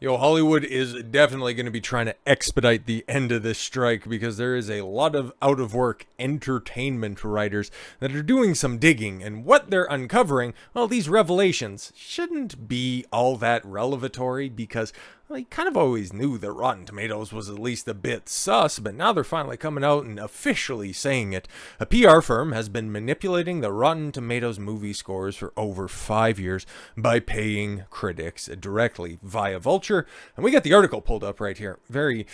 Yo, Hollywood is definitely going to be trying to expedite the end of this strike because there is a lot of out of work entertainment writers that are doing some digging, and what they're uncovering, well, these revelations shouldn't be all that revelatory because well, you kind of always knew that Rotten Tomatoes was at least a bit sus, but now they're finally coming out and officially saying it. A PR firm has been manipulating the Rotten Tomatoes movie scores for over 5 years by paying critics directly via Vulture. And we got the article pulled up right here. Very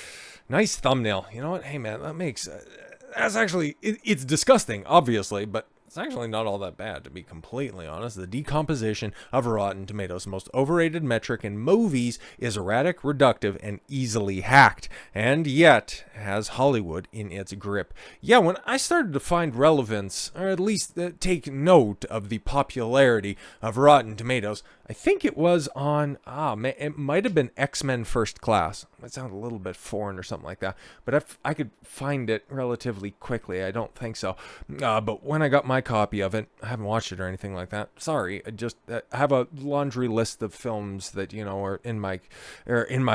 nice thumbnail. You know what? Hey, man, that's actually, it's disgusting, obviously, but it's actually not all that bad, to be completely honest. The decomposition of Rotten Tomatoes' most overrated metric in movies is erratic, reductive, and easily hacked, and yet has Hollywood in its grip. Yeah, when I started to find relevance, or at least take note of the popularity of Rotten Tomatoes, I think it was on, it might have been X-Men First Class. It sounds a little bit foreign or something like that, but if I could find it relatively quickly. I don't think so. But when I got my copy of it, I haven't watched it or anything like that. Sorry, I just have a laundry list of films that, you know, are in my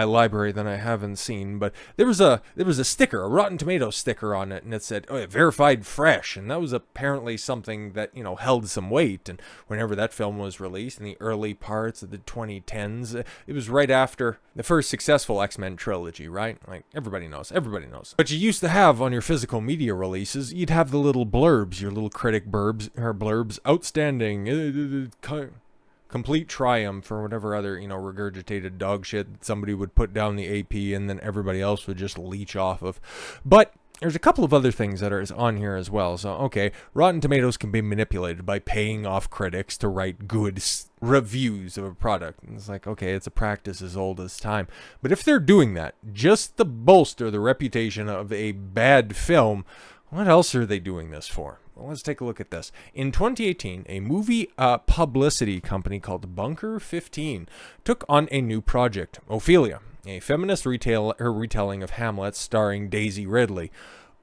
library that I haven't seen. But there was a sticker, a Rotten Tomatoes sticker on it, and it said, "Oh, verified fresh," and that was apparently something that, you know, held some weight. And whenever that film was released in the early parts of the 2010s, it was right after the first successful X-Men trilogy, right? Like everybody knows. But you used to have on your physical media releases, you'd have the little blurbs, your little critic blurbs, outstanding, complete triumph, or whatever other, you know, regurgitated dog shit that somebody would put down the AP and then everybody else would just leech off of. But there's a couple of other things that are on here as well. So, okay, Rotten Tomatoes can be manipulated by paying off critics to write good reviews of a product. And it's like, okay, it's a practice as old as time. But if they're doing that just to bolster the reputation of a bad film, what else are they doing this for? Well, let's take a look at this. In 2018, a movie publicity company called Bunker 15 took on a new project, Ophelia, a feminist retelling of Hamlet starring Daisy Ridley.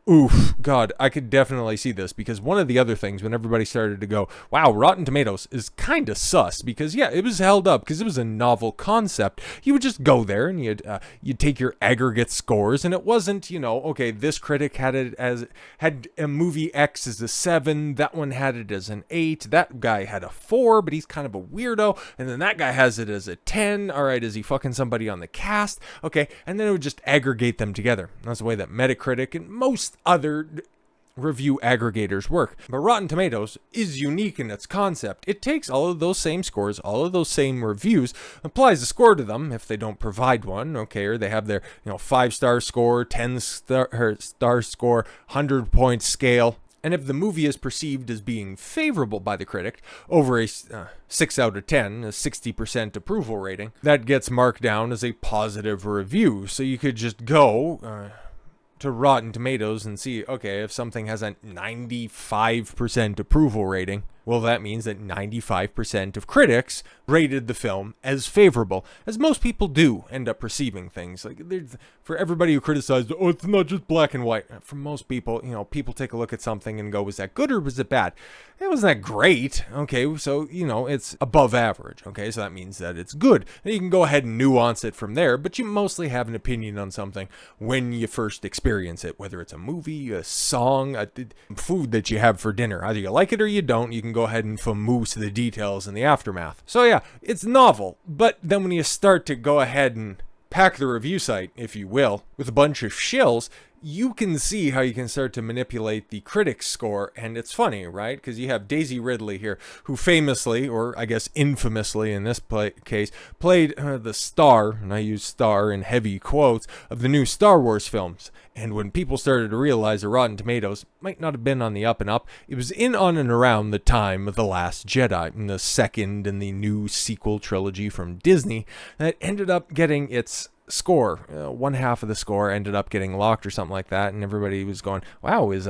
Oof, God, I could definitely see this, because one of the other things when everybody started to go, wow, Rotten Tomatoes is kind of sus, because yeah, it was held up because it was a novel concept. You would just go there and you'd take your aggregate scores, and it wasn't, you know, okay, this critic had a movie X as a 7, that one had it as an 8, that guy had a 4, but he's kind of a weirdo, and then that guy has it as a 10. All right, is he fucking somebody on the cast? Okay, and then it would just aggregate them together. That's the way that Metacritic and most other review aggregators work. But Rotten Tomatoes is unique in its concept. It takes all of those same scores, all of those same reviews, applies a score to them if they don't provide one, okay, or they have their, you know, 5-star score, 10-star score, 100-point scale. And if the movie is perceived as being favorable by the critic, over a 6 out of 10, a 60% approval rating, that gets marked down as a positive review. So you could just go to Rotten Tomatoes and see, okay, if something has a 95% approval rating, well, that means that 95% of critics rated the film as favorable, as most people do end up perceiving things. Like, for everybody who criticized, oh, it's not just black and white. For most people, you know, people take a look at something and go, was that good or was it bad? It wasn't that great. Okay, so, you know, it's above average. Okay, so that means that it's good. And you can go ahead and nuance it from there, but you mostly have an opinion on something when you first experience it, whether it's a movie, a song, food that you have for dinner. Either you like it or you don't. You can go ahead and famoose the details in the aftermath. So yeah, it's novel, but then when you start to go ahead and pack the review site, if you will, with a bunch of shills, you can see how you can start to manipulate the critic's score, and it's funny, right? Because you have Daisy Ridley here, who famously, or I guess infamously in this case, played the star, and I use star in heavy quotes, of the new Star Wars films. And when people started to realize that Rotten Tomatoes might not have been on the up and up, it was in on and around the time of The Last Jedi, and the second in the new sequel trilogy from Disney, that ended up getting its score. One half of the score ended up getting locked or something like that, and everybody was going, wow, is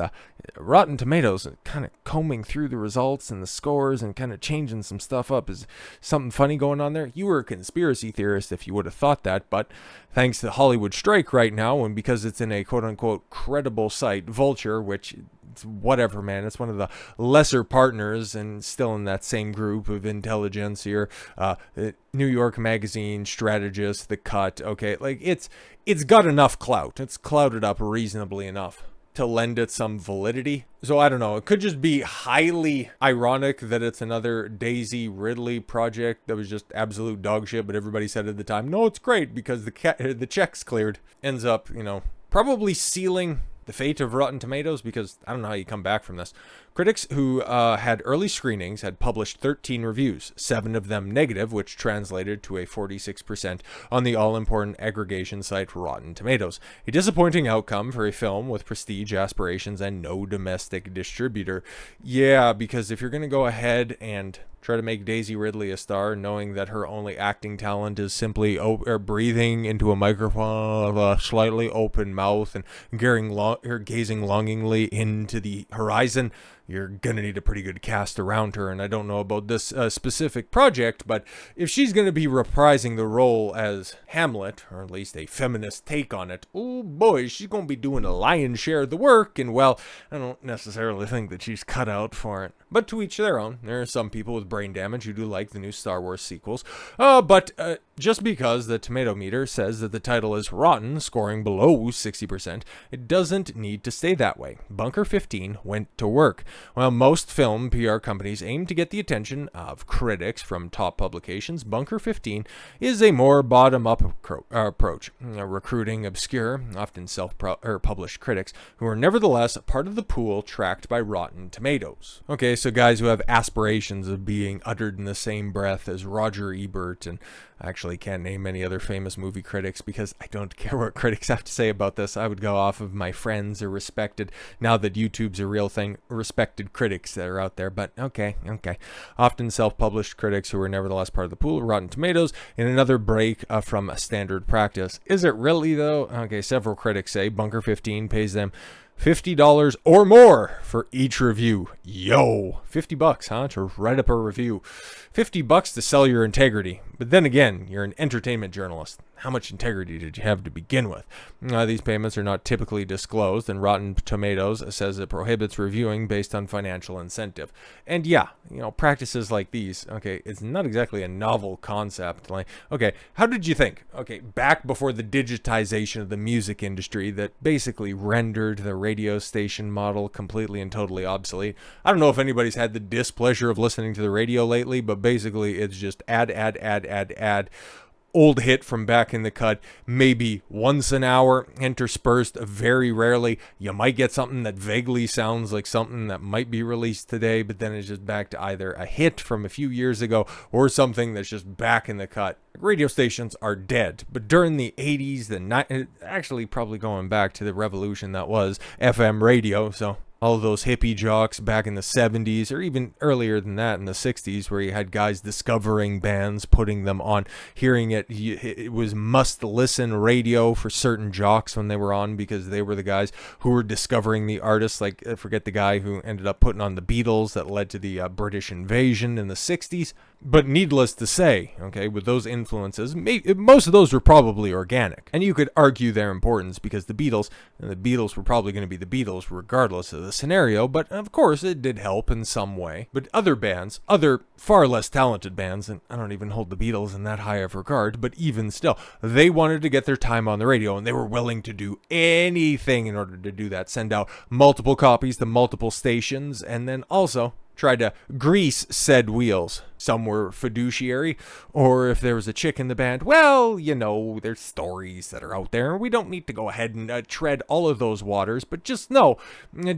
Rotten Tomatoes kind of combing through the results and the scores and kind of changing some stuff up? Is something funny going on there? You were a conspiracy theorist if you would have thought that, but thanks to the Hollywood strike right now, and because it's in a quote-unquote credible site, Vulture, which it's whatever, man. It's one of the lesser partners and still in that same group of intelligentsia, New York Magazine, strategist, The Cut. Okay, like it's got enough clout. It's clouded up reasonably enough to lend it some validity. So I don't know. It could just be highly ironic that it's another Daisy Ridley project that was just absolute dog shit, but everybody said at the time, no, it's great because the check's cleared. Ends up, probably sealing the fate of Rotten Tomatoes, because I don't know how you come back from this. Critics who had early screenings had published 13 reviews, 7 of them negative, which translated to a 46% on the all-important aggregation site Rotten Tomatoes. A disappointing outcome for a film with prestige aspirations and no domestic distributor. Yeah, because if you're going to go ahead and try to make Daisy Ridley a star, knowing that her only acting talent is simply breathing into a microphone with a slightly open mouth and gazing longingly into the horizon, you're gonna need a pretty good cast around her. And I don't know about this specific project, but if she's gonna be reprising the role as Hamlet, or at least a feminist take on it, oh boy, she's gonna be doing a lion's share of the work. And well, I don't necessarily think that she's cut out for it. But to each their own. There are some people with brain damage who do like the new Star Wars sequels. But just because the tomato meter says that the title is rotten, scoring below 60%, it doesn't need to stay that way. Bunker 15 went to work. While most film PR companies aim to get the attention of critics from top publications, Bunker 15 is a more bottom-up approach, recruiting obscure, often self-published critics who are nevertheless part of the pool tracked by Rotten Tomatoes. Okay, so guys who have aspirations of being uttered in the same breath as Roger Ebert, and I actually can't name any other famous movie critics because I don't care what critics have to say about this. I would go off of my friends or respected, now that YouTube's a real thing, respected critics that are out there. But okay. Often self-published critics who are nevertheless part of the pool of Rotten Tomatoes in another break from a standard practice. Is it really though? Okay, several critics say Bunker 15 pays them $50 or more for each review. Yo, $50, huh? To write up a review. $50 to sell your integrity. But then again, you're an entertainment journalist. How much integrity did you have to begin with? These payments are not typically disclosed, and Rotten Tomatoes says it prohibits reviewing based on financial incentive. And yeah, practices like these, okay, it's not exactly a novel concept. Like, okay, how did you think? Okay, back before the digitization of the music industry that basically rendered the radio station model completely and totally obsolete. I don't know if anybody's had the displeasure of listening to the radio lately, but basically it's just ad. Old hit from back in the cut, maybe once an hour, interspersed very rarely. You might get something that vaguely sounds like something that might be released today, but then it's just back to either a hit from a few years ago or something that's just back in the cut. Radio stations are dead, but during the 80s, actually probably going back to the revolution that was FM radio, so all of those hippie jocks back in the 70s, or even earlier than that in the 60s, where you had guys discovering bands, putting them on, hearing it. It was must-listen radio for certain jocks when they were on, because they were the guys who were discovering the artists. Like, I forget the guy who ended up putting on the Beatles that led to the British invasion in the 60s. But needless to say, okay, with those influences, most of those were probably organic. And you could argue their importance because the Beatles were probably going to be the Beatles regardless of the scenario, but of course it did help in some way. But other bands, other far less talented bands, and I don't even hold the Beatles in that high of regard, but even still, they wanted to get their time on the radio, and they were willing to do anything in order to do that. Send out multiple copies to multiple stations, and then also tried to grease said wheels. Some were fiduciary, or if there was a chick in the band, well, there's stories that are out there. We don't need to go ahead and tread all of those waters, but just know,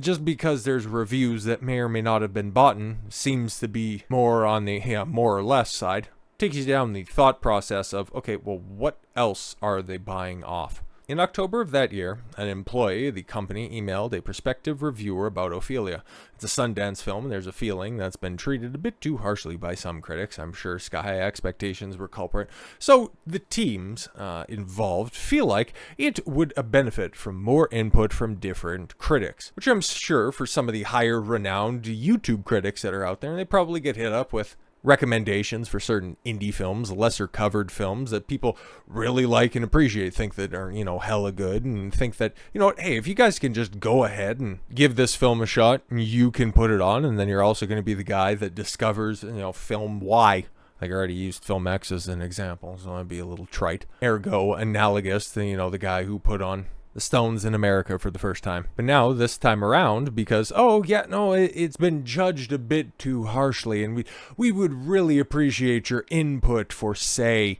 just because there's reviews that may or may not have been bought, seems to be more on the more or less side, takes you down the thought process of, okay, well, what else are they buying off? In October of that year, an employee of the company emailed a prospective reviewer about Ophelia. It's a Sundance film, and there's a feeling that's been treated a bit too harshly by some critics. I'm sure sky-high expectations were culprit. So the teams involved feel like it would benefit from more input from different critics, which I'm sure for some of the higher renowned YouTube critics that are out there, they probably get hit up with, recommendations for certain indie films, lesser covered films that people really like and appreciate, think that are, hella good, and think that, hey, if you guys can just go ahead and give this film a shot, you can put it on, and then you're also going to be the guy that discovers, film Y. Like I already used Film X as an example, so that'd be a little trite. Ergo analogous to, the guy who put on the Stones in America for the first time. But now, this time around, because, it's been judged a bit too harshly, and we would really appreciate your input for, say,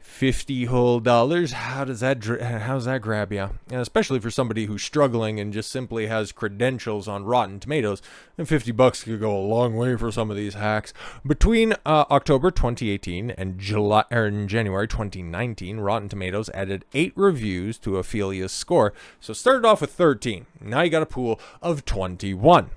$50 whole. How's that grab you? And especially for somebody who's struggling and just simply has credentials on Rotten Tomatoes, and $50 could go a long way for some of these hacks. Between October 2018 and January 2019, Rotten Tomatoes added 8 reviews to Ophelia's score. So started off with 13. Now you got a pool of 21.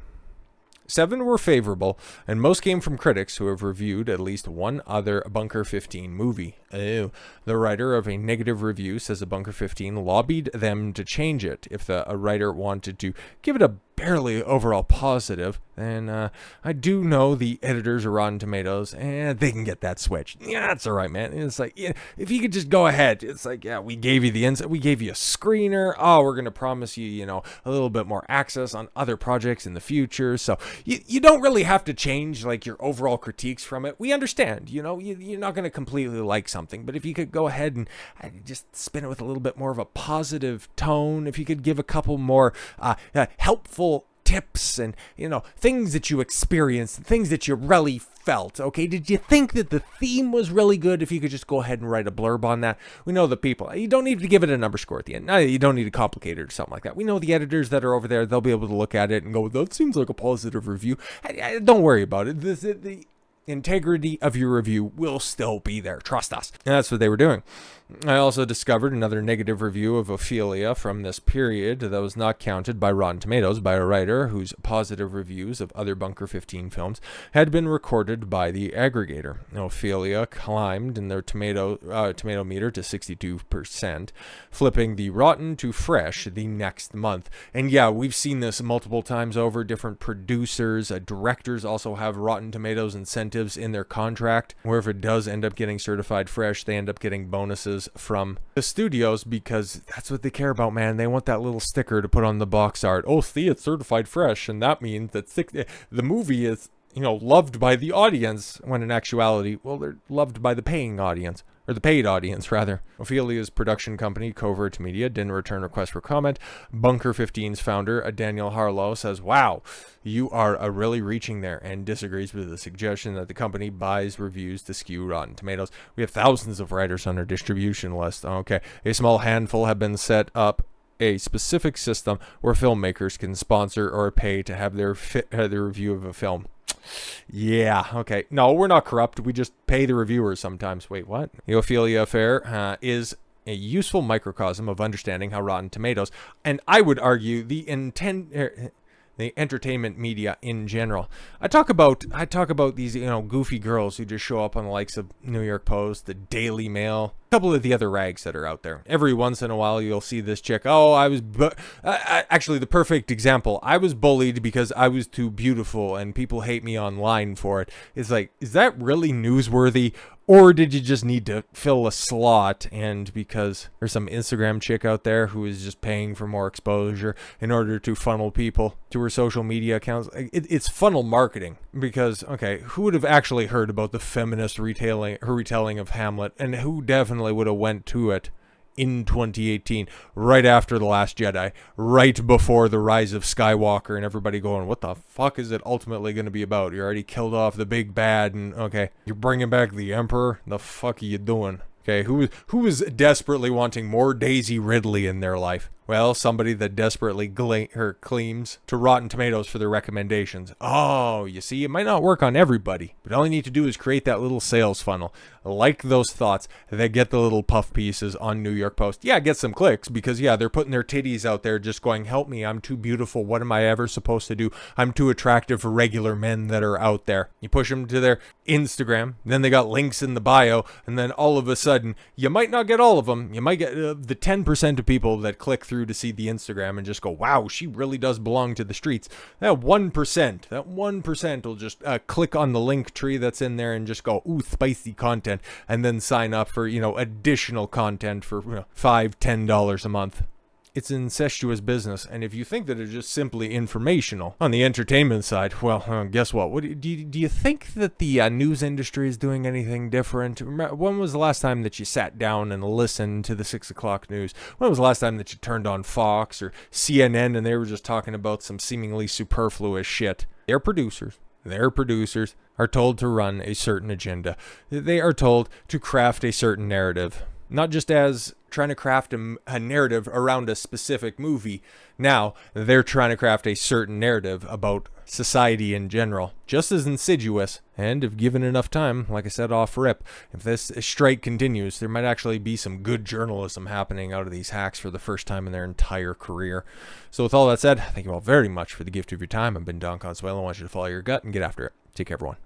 7 were favorable, and most came from critics who have reviewed at least one other Bunker 15 movie. The writer of a negative review says a Bunker 15 lobbied them to change it. If a writer wanted to give it a barely overall positive, then I do know the editors of Rotten Tomatoes, and they can get that switched. Yeah, that's all right, man. It's like, if you could just go ahead. It's like, yeah, we gave you the insight, we gave you a screener. Oh, we're going to promise you, a little bit more access on other projects in the future. So you don't really have to change, like, your overall critiques from it. We understand, you're not going to completely like something, but if you could go ahead and just spin it with a little bit more of a positive tone, if you could give a couple more helpful tips and, things that you experienced, things that you really felt. Okay, did you think that the theme was really good? If you could just go ahead and write a blurb on that. We know the people. You don't need to give it a number score at the end. No, you don't need to complicate it or something like that. We know the editors that are over there. They'll be able to look at it and go, that seems like a positive review. Don't worry about it. The integrity of your review will still be there. Trust us. And that's what they were doing. I also discovered another negative review of Ophelia from this period that was not counted by Rotten Tomatoes by a writer whose positive reviews of other Bunker 15 films had been recorded by the aggregator. Ophelia climbed in their tomato meter to 62%, flipping the rotten to fresh the next month. And yeah, we've seen this multiple times over. Different producers, directors also have Rotten Tomatoes incentives in their contract, where if it does end up getting certified fresh, they end up getting bonuses from the studios, because that's what they care about, man. They want that little sticker to put on the box art. Oh, see, it's certified fresh, and that means that the movie is, loved by the audience, when in actuality, well, they're loved by the paying audience. Or the paid audience, rather. Ophelia's production company, Covert Media, didn't return requests for comment. Bunker 15's founder, Daniel Harlow, says, wow, you are really reaching there, and disagrees with the suggestion that the company buys reviews to skew Rotten Tomatoes. We have thousands of writers on our distribution list. Okay, a small handful have been set up a specific system where filmmakers can sponsor or pay to have their review of a film. Yeah, okay. No, we're not corrupt. We just pay the reviewers sometimes. Wait, what? The Ophelia affair is a useful microcosm of understanding how Rotten Tomatoes, and I would argue the entertainment media in general. I talk about these, goofy girls who just show up on the likes of New York Post, the Daily Mail, a couple of the other rags that are out there. Every once in a while, you'll see this chick. Oh, actually, the perfect example. I was bullied because I was too beautiful, and people hate me online for it. It's like, is that really newsworthy? Or did you just need to fill a slot, and because there's some Instagram chick out there who is just paying for more exposure in order to funnel people to her social media accounts? It's funnel marketing, because, okay, who would have actually heard about the feminist retelling of Hamlet, and who definitely would have went to it in 2018, right after The Last Jedi, right before the rise of Skywalker, and everybody going, what the fuck is it ultimately going to be about? You already killed off the big bad, and okay, you're bringing back the Emperor? The fuck are you doing? Okay, who is desperately wanting more Daisy Ridley in their life? Well, somebody that desperately claims to Rotten Tomatoes for their recommendations. Oh, you see, it might not work on everybody, but all you need to do is create that little sales funnel. like those thoughts that get the little puff pieces on New York Post. Yeah, get some clicks because, yeah, they're putting their titties out there just going, help me, I'm too beautiful. What am I ever supposed to do? I'm too attractive for regular men that are out there. You push them to their Instagram, then they got links in the bio, and then all of a sudden, you might not get all of them. You might get the 10% of people that click through to see the Instagram and just go, wow, she really does belong to the streets. That 1% will just click on the link tree that's in there and just go, ooh, spicy content, and then sign up for, additional content for $5-10 a month. It's incestuous business, and if you think that it's just simply informational on the entertainment side, well, guess what? Do you think that the news industry is doing anything different? When was the last time that you sat down and listened to the 6 o'clock news? When was the last time that you turned on Fox or CNN and they were just talking about some seemingly superfluous shit? Their producers are told to run a certain agenda. They are told to craft a certain narrative. Not just as trying to craft a narrative around a specific movie. Now, they're trying to craft a certain narrative about society in general. Just as insidious, and if given enough time, like I said off rip, if this strike continues, there might actually be some good journalism happening out of these hacks for the first time in their entire career. So with all that said, thank you all very much for the gift of your time. I've been Don Consuelo. I want you to follow your gut and get after it. Take care, everyone.